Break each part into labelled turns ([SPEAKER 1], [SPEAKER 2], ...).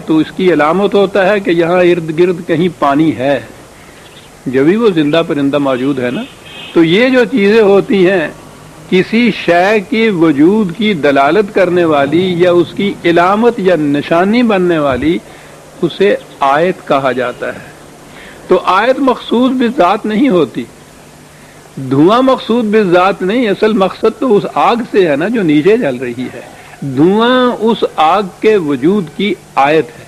[SPEAKER 1] تو اس کی علامت ہوتا ہے کہ یہاں ارد گرد کہیں پانی ہے، جبھی وہ زندہ پرندہ موجود ہے نا۔ تو یہ جو چیزیں ہوتی ہیں کسی شے کی وجود کی دلالت کرنے والی یا اس کی علامت یا نشانی بننے والی، اسے آیت کہا جاتا ہے۔ تو آیت مخصوص بذات نہیں ہوتی، دھواں مقصود بذات نہیں، اصل مقصد تو اس آگ سے ہے نا جو نیچے جل رہی ہے، دھواں اس آگ کے وجود کی آیت ہے۔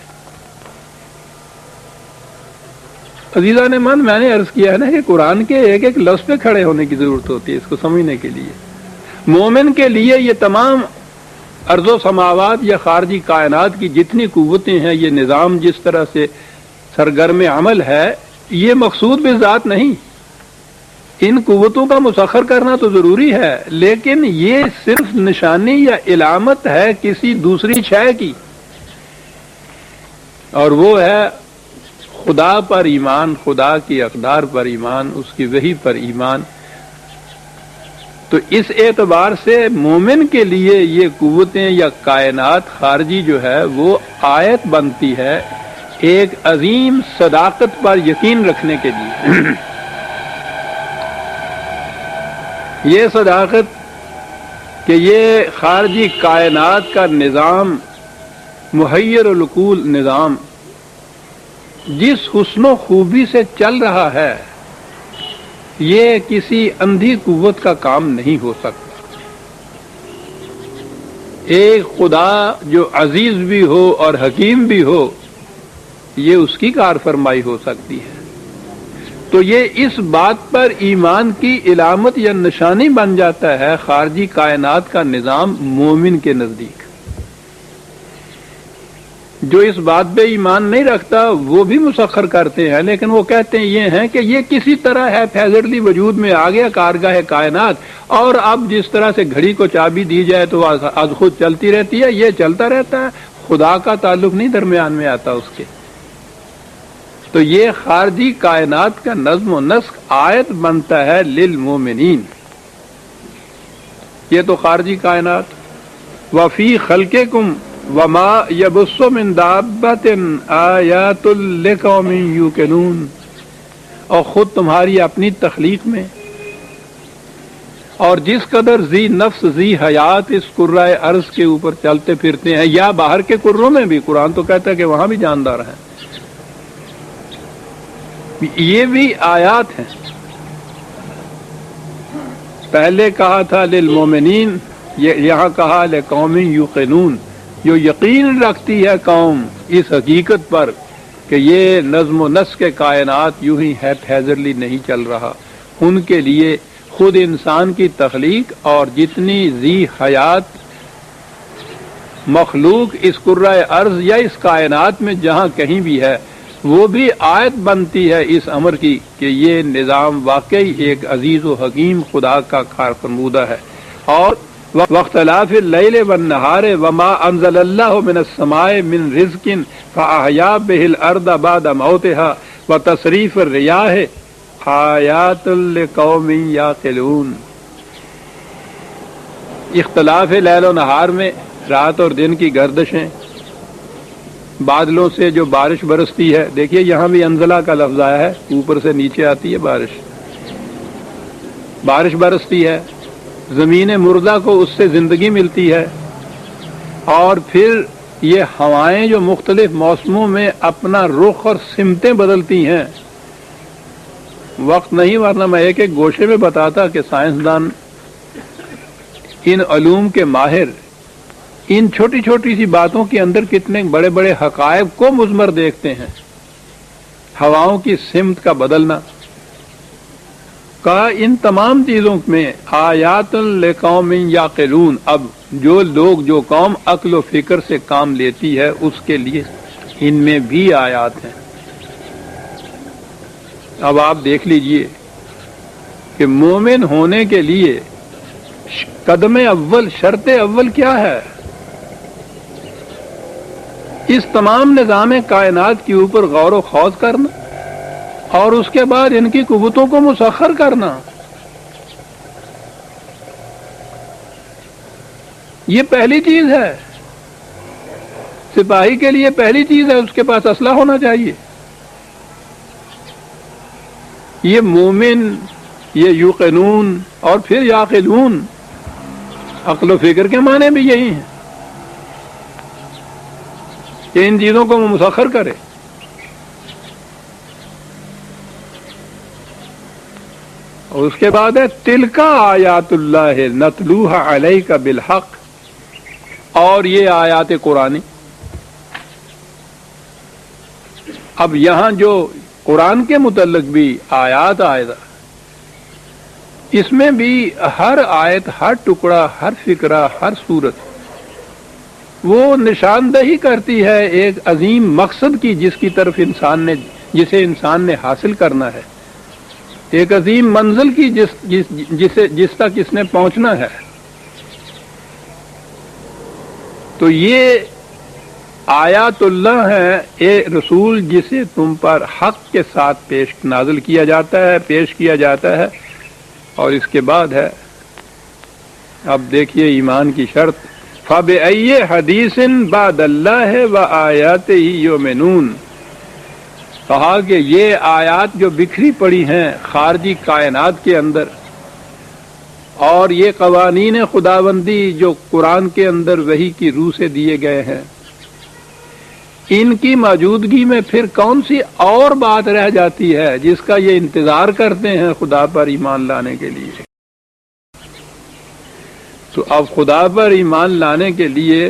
[SPEAKER 1] عزیزان من، میں نے عرض کیا ہے نا کہ قرآن کے ایک ایک لفظ پہ کھڑے ہونے کی ضرورت ہوتی ہے اس کو سمجھنے کے لیے۔ مومن کے لیے یہ تمام ارض و سماوات یا خارجی کائنات کی جتنی قوتیں ہیں، یہ نظام جس طرح سے سرگرم عمل ہے، یہ مقصود بذات نہیں۔ ان قوتوں کا مسخر کرنا تو ضروری ہے، لیکن یہ صرف نشانی یا علامت ہے کسی دوسری شے کی، اور وہ ہے خدا پر ایمان، خدا کی اقدار پر ایمان، اس کی وحی پر ایمان۔ تو اس اعتبار سے مومن کے لیے یہ قوتیں یا کائنات خارجی جو ہے وہ آیت بنتی ہے ایک عظیم صداقت پر یقین رکھنے کے لیے۔ یہ صداقت کہ یہ خارجی کائنات کا نظام، محیر العقول نظام، جس حسن و خوبی سے چل رہا ہے، یہ کسی اندھی قوت کا کام نہیں ہو سکتا۔ ایک خدا جو عزیز بھی ہو اور حکیم بھی ہو، یہ اس کی کار فرمائی ہو سکتی ہے۔ تو یہ اس بات پر ایمان کی علامت یا نشانی بن جاتا ہے خارجی کائنات کا نظام مومن کے نزدیک۔ جو اس بات پہ ایمان نہیں رکھتا وہ بھی مسخر کرتے ہیں، لیکن وہ کہتے ہیں یہ ہیں کہ یہ کسی طرح ہے فیضرلی وجود میں آ گیا کارگاہ کائنات، اور اب جس طرح سے گھڑی کو چابی دی جائے تو از خود چلتی رہتی ہے، یہ چلتا رہتا ہے، خدا کا تعلق نہیں درمیان میں آتا اس کے۔ تو یہ خارجی کائنات کا نظم و نسق آیت بنتا ہے للمومنین۔ یہ تو خارجی کائنات۔ وفی خلقکم وما یبث من دابۃ آیات لقوم یوقنون، اور خود تمہاری اپنی تخلیق میں، اور جس قدر ذی نفس ذی حیات اس کرۂ ارض کے اوپر چلتے پھرتے ہیں، یا باہر کے کروں میں بھی، قرآن تو کہتا ہے کہ وہاں بھی جاندار ہیں، یہ بھی آیات ہیں۔ پہلے کہا تھا للمومنین، یہاں کہا لقوم یوقنون، جو یقین رکھتی ہے قوم اس حقیقت پر کہ یہ نظم و نسق کائنات یوں ہی ہے فیضرلی نہیں چل رہا، ان کے لیے خود انسان کی تخلیق اور جتنی ذی حیات مخلوق اس کرۂ ارض یا اس کائنات میں جہاں کہیں بھی ہے، وہ بھی آیت بنتی ہے اس امر کی کہ یہ نظام واقعی ایک عزیز و حکیم خدا کا کار فرمودہ ہے۔ اور واختلاف اللیل والنہار وما انزل اللہ من السماء من رزق فاحیا بہ الارض بعد موتها وتصریف الریاح آیات لقوم یعقلون۔ اختلاف لیل و نہار میں، رات اور دن کی گردشیں، بادلوں سے جو بارش برستی ہے، دیکھیے یہاں بھی انزلہ کا لفظ آیا ہے، اوپر سے نیچے آتی ہے بارش برستی ہے، زمین مردہ کو اس سے زندگی ملتی ہے، اور پھر یہ ہوائیں جو مختلف موسموں میں اپنا رخ اور سمتیں بدلتی ہیں۔ وقت نہیں، ورنہ میں ایک ایک گوشے میں بتاتا کہ سائنسدان، ان علوم کے ماہر، ان چھوٹی چھوٹی سی باتوں کے اندر کتنے بڑے بڑے حقائق کو مضمر دیکھتے ہیں۔ ہواؤں کی سمت کا بدلنا، کہا ان تمام چیزوں میں آیات لقوم یعقلون، اب جو لوگ، جو قوم عقل و فکر سے کام لیتی ہے اس کے لیے ان میں بھی آیات ہیں۔ اب آپ دیکھ لیجئے کہ مومن ہونے کے لیے قدم اول، شرط اول کیا ہے؟ اس تمام نظام کائنات کے اوپر غور و خوض کرنا، اور اس کے بعد ان کی قوتوں کو مسخر کرنا۔ یہ پہلی چیز ہے۔ سپاہی کے لیے پہلی چیز ہے اس کے پاس اسلحہ ہونا چاہیے. یہ مومن، یہ یوقنون اور پھر یاقلون، عقل و فکر کے معنی بھی یہی ہیں کہ ان چیزوں کو وہ مسخر کرے. اور اس کے بعد ہے تلک آیات اللہ نتلوہا علیک بالحق، اور یہ آیات قرآنی. اب یہاں جو قرآن کے متعلق بھی آیات آئے، اس میں بھی ہر آیت، ہر ٹکڑا، ہر فقرہ، ہر صورت وہ نشاندہی کرتی ہے ایک عظیم مقصد کی جس کی طرف جسے انسان نے حاصل کرنا ہے، ایک عظیم منزل کی جس تک اس نے پہنچنا ہے. تو یہ آیات اللہ ہے، اے رسول جسے تم پر حق کے ساتھ نازل کیا جاتا ہے، پیش کیا جاتا ہے. اور اس کے بعد ہے، اب دیکھیے ایمان کی شرط، فَبِأَيِّ حَدِيثٍ بَعْدَ اللَّهِ وَآيَاتِهِ يُؤْمِنُونَ. کہا کہ یہ آیات جو بکھری پڑی ہیں خارجی کائنات کے اندر، اور یہ قوانین خداوندی جو قرآن کے اندر وحی کی روح سے دیے گئے ہیں، ان کی موجودگی میں پھر کون سی اور بات رہ جاتی ہے جس کا یہ انتظار کرتے ہیں خدا پر ایمان لانے کے لیے. تو اب خدا پر ایمان لانے کے لیے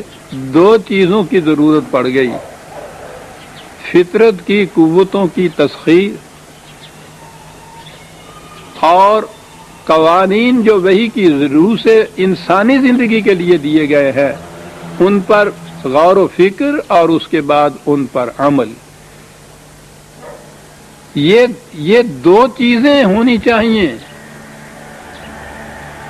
[SPEAKER 1] دو چیزوں کی ضرورت پڑ گئی، فطرت کی قوتوں کی تسخیر اور قوانین جو وحی کی روح سے انسانی زندگی کے لیے دیے گئے ہیں ان پر غور و فکر، اور اس کے بعد ان پر عمل. یہ دو چیزیں ہونی چاہیے.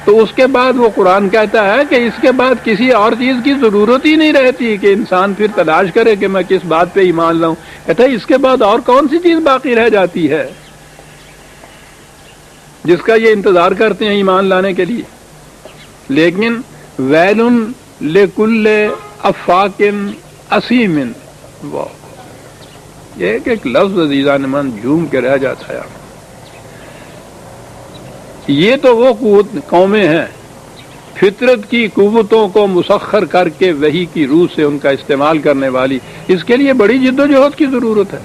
[SPEAKER 1] تو اس کے بعد وہ قرآن کہتا ہے کہ اس کے بعد کسی اور چیز کی ضرورت ہی نہیں رہتی کہ انسان پھر تلاش کرے کہ میں کس بات پہ ایمان لاؤں. کہتا ہے اس کے بعد اور کون سی چیز باقی رہ جاتی ہے جس کا یہ انتظار کرتے ہیں ایمان لانے کے لیے. لیکن ویل لکل افاق اسیم، ایک لفظ عزیزان من جھوم کے رہ جاتا ہے. یہ تو وہ قومیں ہیں فطرت کی قوتوں کو مسخر کر کے وحی کی روح سے ان کا استعمال کرنے والی. اس کے لیے بڑی جد و جہد کی ضرورت ہے،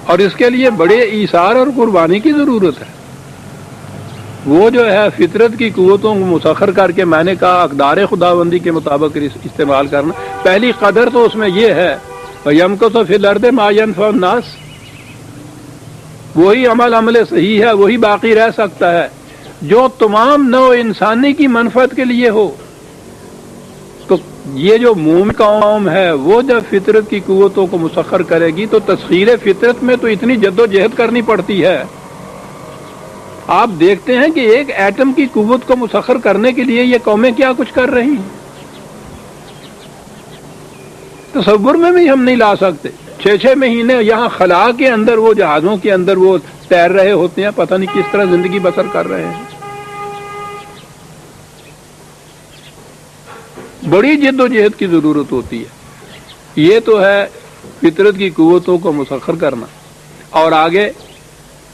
[SPEAKER 1] اور اس کے لیے بڑے ایثار اور قربانی کی ضرورت ہے. وہ جو ہے فطرت کی قوتوں کو مسخر کر کے، میں نے کہا اقدار خداوندی کے مطابق استعمال کرنا، پہلی قدر تو اس میں یہ ہے وَيَمْكُثُ فِي الْأَرْضِ مَا يَنْفَعُ النَّاسَ. وہی عمل صحیح ہے، وہی باقی رہ سکتا ہے جو تمام نوع انسانی کی منفعت کے لیے ہو. تو یہ جو مومن قوم ہے وہ جب فطرت کی قوتوں کو مسخر کرے گی تو تسخیر فطرت میں تو اتنی جد و جہد کرنی پڑتی ہے. آپ دیکھتے ہیں کہ ایک ایٹم کی قوت کو مسخر کرنے کے لیے یہ قومیں کیا کچھ کر رہی ہیں، تصور میں بھی ہم نہیں لا سکتے. 6 مہینے یہاں خلا کے اندر وہ جہازوں کے اندر وہ تیر رہے ہوتے ہیں، پتہ نہیں کس طرح زندگی بسر کر رہے ہیں. بڑی جد و جہد کی ضرورت ہوتی ہے. یہ تو ہے فطرت کی قوتوں کو مسخر کرنا، اور آگے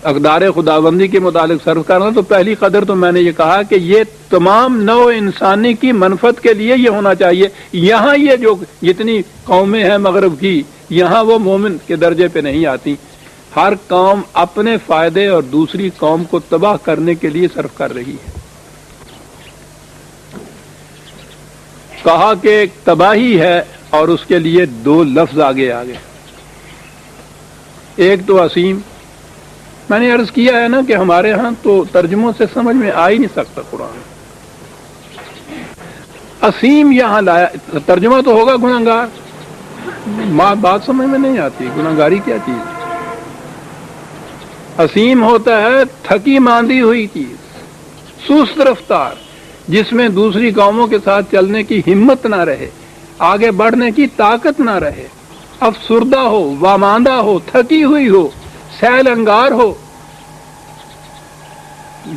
[SPEAKER 1] اقدار خداوندی کے متعلق صرف کرنا. تو پہلی قدر تو میں نے یہ کہا کہ یہ تمام نوع انسانی کی منفعت کے لیے یہ ہونا چاہیے. یہاں یہ جو جتنی قومیں ہیں مغرب کی، یہاں وہ مومن کے درجے پہ نہیں آتی. ہر قوم اپنے فائدے اور دوسری قوم کو تباہ کرنے کے لیے صرف کر رہی ہے. کہا کہ ایک تباہی ہے اور اس کے لیے 2 لفظ آگے. ایک تو عظیم، میں نے عرض کیا ہے نا کہ ہمارے ہاں تو ترجموں سے سمجھ میں آ ہی نہیں سکتا قرآن. عظیم یہاں لایا، ترجمہ تو ہوگا گنہگار، بات سمجھ میں نہیں آتی گنہگاری کیا چیز ہے. عظیم ہوتا ہے تھکی ماندی ہوئی چیز، سست رفتار، جس میں دوسری قوموں کے ساتھ چلنے کی ہمت نہ رہے، آگے بڑھنے کی طاقت نہ رہے، افسردہ ہو، واماندہ ہو، تھکی ہوئی ہو، سیل انگار ہو.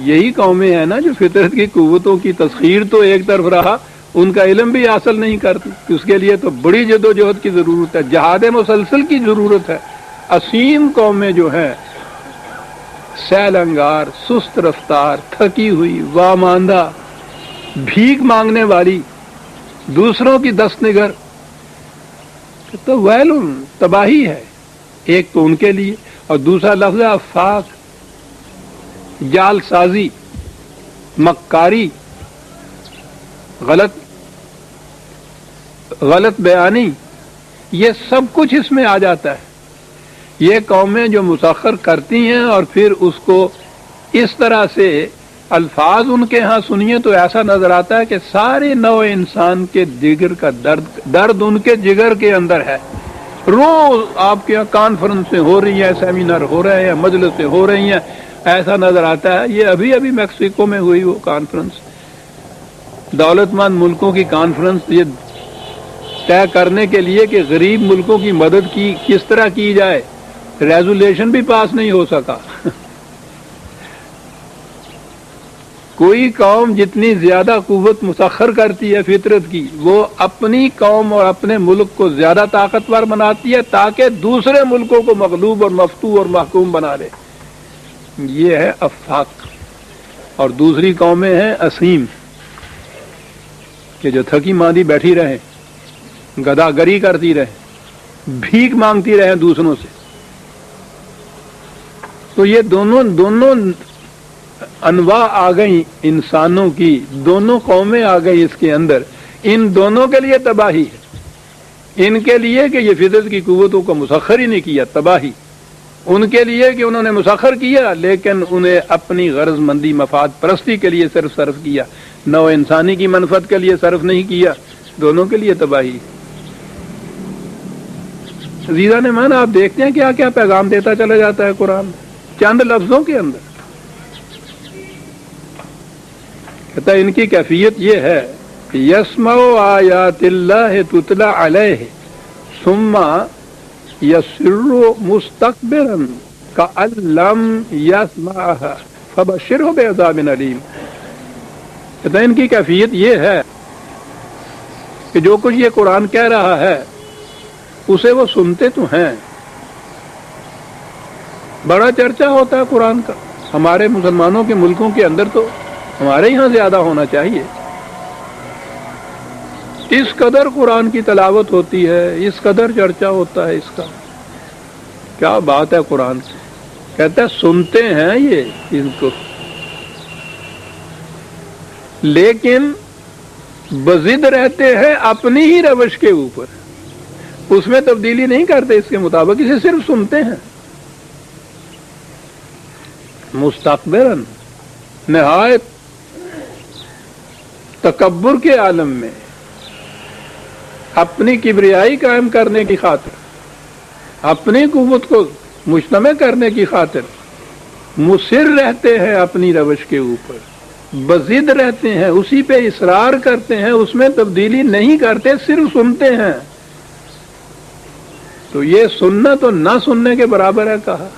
[SPEAKER 1] یہی قومیں ہیں نا جو فطرت کی قوتوں کی تسخیر تو ایک طرف رہا، ان کا علم بھی حاصل نہیں کرتی، اس کے لیے تو بڑی جدوجہد کی ضرورت ہے، جہاد مسلسل کی ضرورت ہے۔ عظیم قومیں جو ہیں سیل انگار، سست رفتار، تھکی ہوئی، واماندہ، بھیک مانگنے والی، دوسروں کی دست نگر، تو ویل تباہی ہے ایک تو ان کے لیے، اور دوسرا لفظ ہے افاق، جال سازی، مکاری، غلط بیانی، یہ سب کچھ اس میں آ جاتا ہے۔ یہ قومیں جو مسخر کرتی ہیں اور پھر اس کو اس طرح سے الفاظ ان کے ہاں سنیے تو ایسا نظر آتا ہے کہ سارے نوع انسان کے جگر کا درد ان کے جگر کے اندر ہے۔ روز آپ کے یہاں کانفرنسیں ہو رہی ہیں، سیمینار ہو رہے ہیں، مجلسیں ہو رہی ہیں، ایسا نظر آتا ہے۔ یہ ابھی میکسیکو میں ہوئی وہ کانفرنس، دولت مند ملکوں کی کانفرنس، یہ طے کرنے کے لیے کہ غریب ملکوں کی مدد کی کس طرح کی جائے، ریزولیشن بھی پاس نہیں ہو سکا۔ کوئی قوم جتنی زیادہ قوت مسخر کرتی ہے فطرت کی، وہ اپنی قوم اور اپنے ملک کو زیادہ طاقتور بناتی ہے تاکہ دوسرے ملکوں کو مغلوب اور مفتو اور محکوم بنا لے۔ یہ ہے افاق۔ اور دوسری قومیں ہیں اسیم، کہ جو تھکی ماندی بیٹھی رہیں، گداگری کرتی رہیں، بھیک مانگتی رہیں دوسروں سے۔ تو یہ دونوں انواع آ گئی انسانوں کی، دونوں قومیں آ گئی اس کے اندر۔ ان دونوں کے لیے تباہی ہے، ان کے لیے کہ یہ فطرت کی قوتوں کو مسخر ہی نہیں کیا، تباہی۔ ان کے لیے کہ انہوں نے مسخر کیا لیکن انہیں اپنی غرض مندی مفاد پرستی کے لیے صرف کیا، نوع انسانی کی منفعت کے لیے صرف نہیں کیا، دونوں کے لیے تباہی۔ عزیزان مان، آپ دیکھتے ہیں کیا کیا پیغام دیتا چلا جاتا ہے قرآن چند لفظوں کے اندر۔ کہتا ہے ان کی کیفیت یہ ہے کہ یسمع آیات اللہ تتلی علیہ ثم یسر مستکبرا کأن لم یسمعها فبشرہ بعذاب علیم۔ کہتا ہے ان کی کیفیت یہ ہے کہ جو کچھ یہ قرآن کہہ رہا ہے اسے وہ سنتے تو ہیں، بڑا چرچا ہوتا ہے قرآن کا ہمارے مسلمانوں کے ملکوں کے اندر، تو ہمارے یہاں زیادہ ہونا چاہیے۔ اس قدر قرآن کی تلاوت ہوتی ہے، اس قدر چرچا ہوتا ہے اس کا، کیا بات ہے قرآن سے۔ کہتا ہے سنتے ہیں یہ ان کو، لیکن بضد رہتے ہیں اپنی ہی روش کے اوپر، اس میں تبدیلی نہیں کرتے اس کے مطابق، اسے صرف سنتے ہیں۔ مستقبراً، نہایت تکبر کے عالم میں، اپنی کبریائی قائم کرنے کی خاطر، اپنی قوت کو مجتمع کرنے کی خاطر مصر رہتے ہیں اپنی روش کے اوپر، بضد رہتے ہیں، اسی پہ اصرار کرتے ہیں، اس میں تبدیلی نہیں کرتے، صرف سنتے ہیں۔ تو یہ سننا تو نہ سننے کے برابر ہے کہا۔